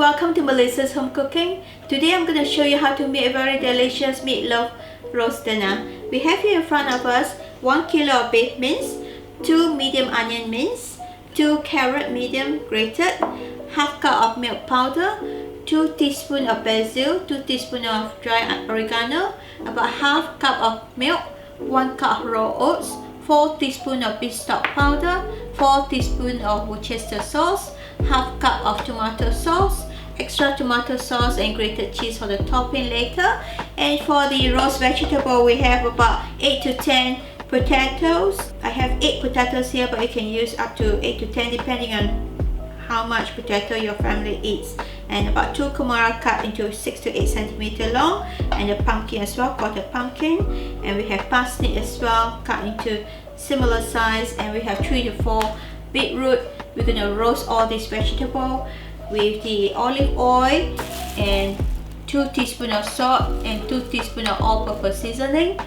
welcome to Melissa's Home Cooking. Today I'm going to show you how to make a very delicious meatloaf roast dinner. We have here in front of us 1 kilo of beef mince, 2 medium onion mince, 2 carrot medium grated, half cup of milk powder, 2 teaspoons of basil, 2 teaspoons of dry oregano, about half cup of milk, 1 cup of raw oats, 4 teaspoons of beef stock powder, 4 teaspoons of Worcester sauce, half cup of tomato sauce, extra tomato sauce and grated cheese for the topping later. And for the roast vegetable, we have about 8 to 10 potatoes. I have 8 potatoes here, but you can use up to 8 to 10 depending on how much potato your family eats. And about 2 kumara cut into 6 to 8 centimeter long, and a pumpkin as well, quarter pumpkin. And we have parsnip as well, cut into similar size. And we have 3 to 4 beetroot. We're going to roast all this vegetable with the olive oil and 2 teaspoons of salt and 2 teaspoons of all-purpose seasoning.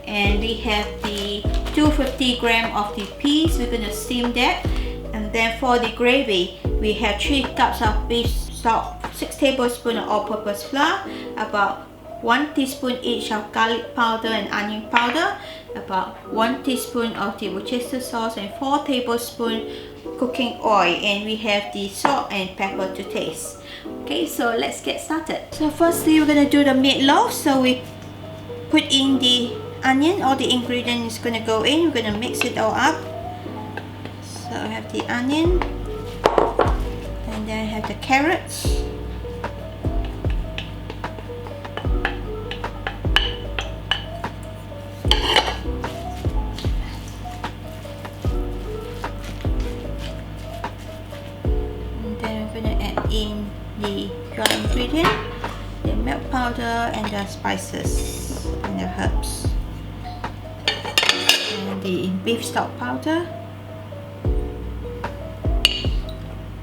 And we have the 250 grams of the peas. We're going to steam that. And then for the gravy, we have 3 cups of beef stock, 6 tablespoons of all-purpose flour, about 1 teaspoon each of garlic powder and onion powder, about 1 teaspoon of the Worcester sauce, and 4 tablespoons cooking oil. And we have the salt and pepper to taste. Okay, so let's get started. So firstly, we're going to do the meatloaf. So we put in the onion. All the ingredients is going to go in. We're going to mix it all up. So I have the onion, and then I have the carrots, and then I'm going to add in the dry ingredient, the milk powder and the spices and the herbs, and the beef stock powder,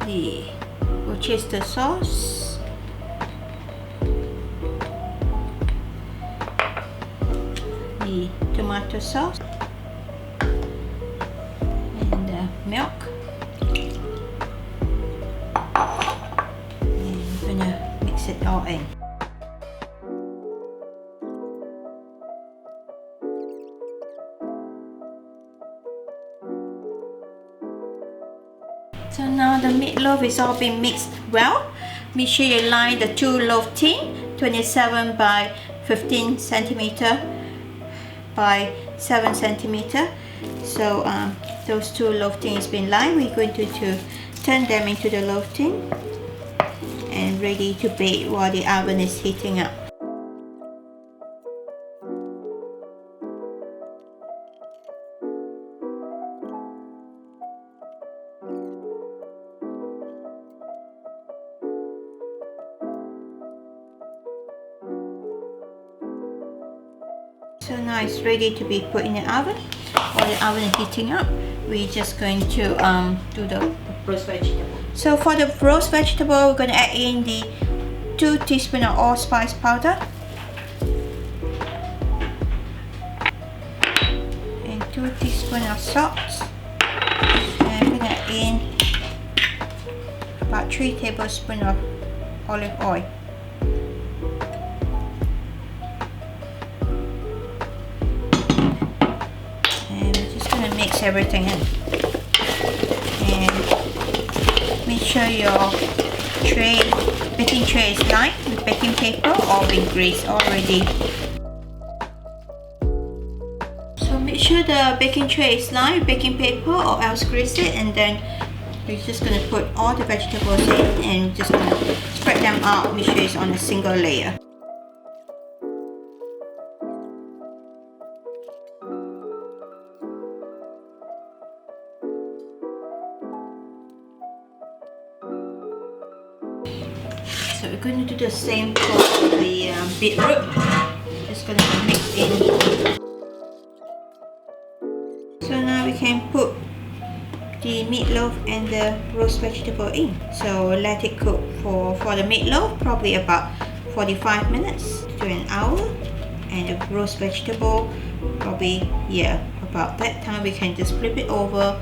the Worcester sauce, the tomato sauce, and the milk. And I'm gonna mix it all in. So now the meatloaf is all been mixed well. Make sure you line the 2 loaf tin, 27 by 15 centimeter by 7 centimeter. So those 2 loaf tins been lined. We're going to turn them into the loaf tin and ready to bake while the oven is heating up. So now it's ready to be put in the oven. While the oven is heating up, we're just going to do the roast vegetable. So for the roast vegetable, we're going to add in the 2 teaspoons of allspice powder and 2 teaspoons of salt. And I'm going to add in about 3 tablespoons of olive oil. Mix everything in, and make sure your baking tray is lined with baking paper or with grease already. So make sure the baking tray is lined with baking paper or else grease it, and then we're just going to put all the vegetables in and just going to spread them out. Make sure it's on a single layer. So we're going to do the same for the beetroot. Just going to mix in. So now we can put the meatloaf and the roast vegetable in. So let it cook for the meatloaf probably about 45 minutes to an hour, and the roast vegetable probably about that time we can just flip it over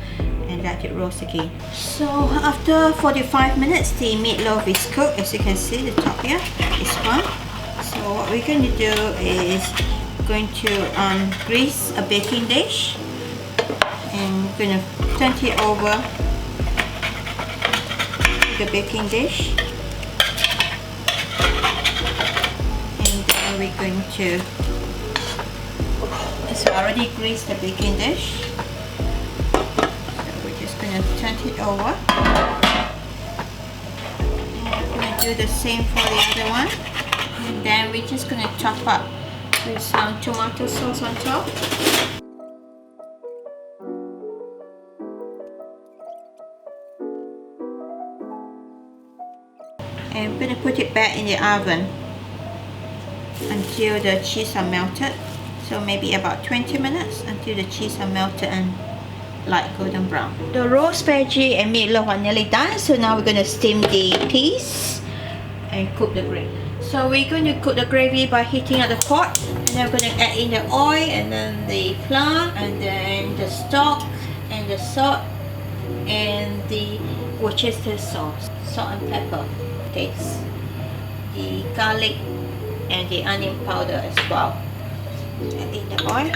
and let it roast again. So after 45 minutes, the meatloaf is cooked. As you can see, the top here is one. So what we're going to do is going to grease a baking dish, and we're going to turn it over the baking dish, and then we're going to, so I already greased the baking dish, so we're just going to turn it over, and we're going to do the same for the other one, and then we're just going to top up with some tomato sauce on top. And we're going to put it back in the oven until the cheese are melted. So maybe about 20 minutes until the cheese are melted and light golden brown. The roast veggie and meatloaf are nearly done. So now we're going to steam the peas and cook the gravy. So we're going to cook the gravy by heating up the pot, and then we're going to add in the oil, and then the flour, and then the stock, and the salt, and the Worcester sauce, salt and pepper taste, the garlic and the onion powder as well. Add in the oil.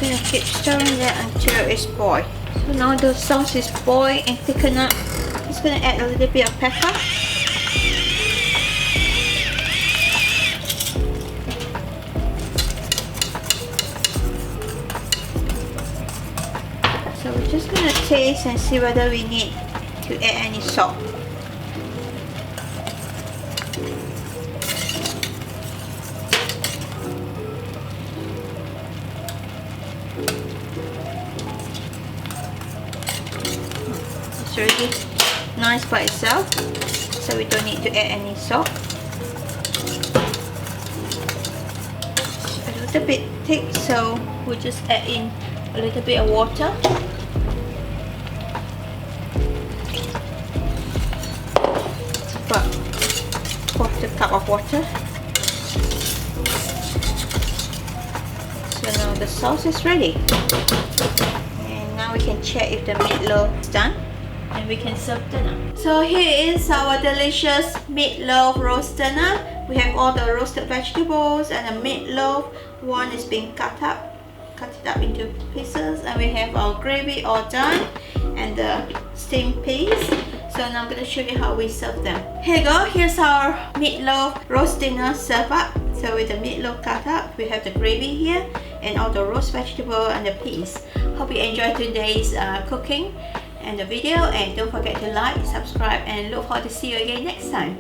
Gonna keep stirring that until it's boiled. So now the sauce is boiled and thickened up. Just gonna add a little bit of pepper. So we're just gonna taste and see whether we need to add any salt. It's already nice by itself, so we don't need to add any salt. It's a little bit thick, so we'll just add in a little bit of water. About a quarter cup of water. So now the sauce is ready. Now we can check if the meatloaf is done, and we can serve dinner. So here is our delicious meatloaf roast dinner. We have all the roasted vegetables and the meatloaf. One is being cut it up into pieces, and we have our gravy all done and the steamed peas. So now I'm going to show you how we serve them. Here you go. Here's our meatloaf roast dinner served up. So with the meatloaf cut up, we have the gravy here and all the roast vegetable and the peas. Hope you enjoyed today's cooking and the video, and don't forget to like, subscribe, and look forward to see you again next time.